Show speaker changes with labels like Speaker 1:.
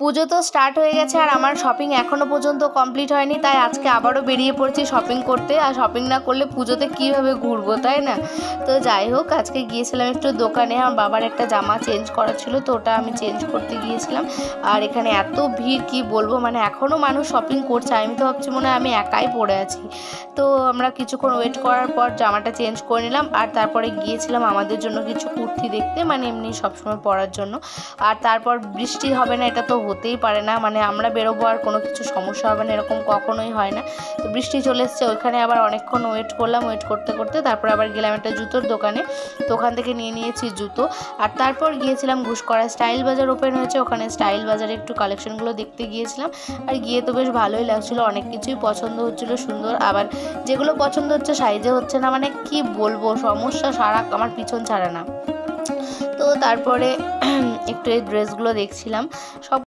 Speaker 1: পুজো তো স্টার্ট হয়ে গেছে আর আমার শপিং এখনও পর্যন্ত কমপ্লিট হয়নি, তাই আজকে আবারও বেরিয়ে পড়েছি শপিং করতে। আর শপিং না করলে পুজোতে কীভাবে ঘুরবো, তাই না? তো যাই হোক, আজকে গিয়েছিলাম একটু দোকানে, আমার বাবার একটা জামা চেঞ্জ করা ছিল, তো ওটা আমি চেঞ্জ করতে গিয়েছিলাম। আর এখানে এত ভিড় কি বলবো, মানে এখনও মানুষ শপিং করছে। আমি তো ভাবছি মনে হয় আমি একাই পড়ে আছি। তো আমরা কিছুক্ষণ ওয়েট করার পর জামাটা চেঞ্জ করে নিলাম, আর তারপরে গিয়েছিলাম আমাদের জন্য কিছু কুর্তি দেখতে, মানে এমনি সবসময় পরার জন্য। আর তারপর বৃষ্টি হবে না এটা তো হতেই পারে না, মানে আমরা বেরোবো আর কোনো কিছু সমস্যা হবে না এরকম কখনোই হয় না। তো বৃষ্টি চলে এসছে, ওইখানে আবার অনেকক্ষণ ওয়েট করলাম, ওয়েট করতে করতে তারপর আবার গেলাম একটা জুতোর দোকানে। তো ওখান থেকে নিয়ে নিয়েছি জুতো। আর তারপর গিয়েছিলাম ঘুষকরা স্টাইল বাজার ওপেন হয়েছে, ওখানে স্টাইল বাজারে একটু কালেকশনগুলো দেখতে গিয়েছিলাম। আর গিয়ে তো বেশ ভালোই লাগছিলো, অনেক কিছুই পছন্দ হচ্ছিলো সুন্দর। আবার যেগুলো পছন্দ হচ্ছে সাইজে হচ্ছে না, মানে কি বলবো, সমস্যা সারা আমার পিছন ছাড়ে না। তো তারপরে একটু এই ড্রেসগুলো দেখছিলাম, সব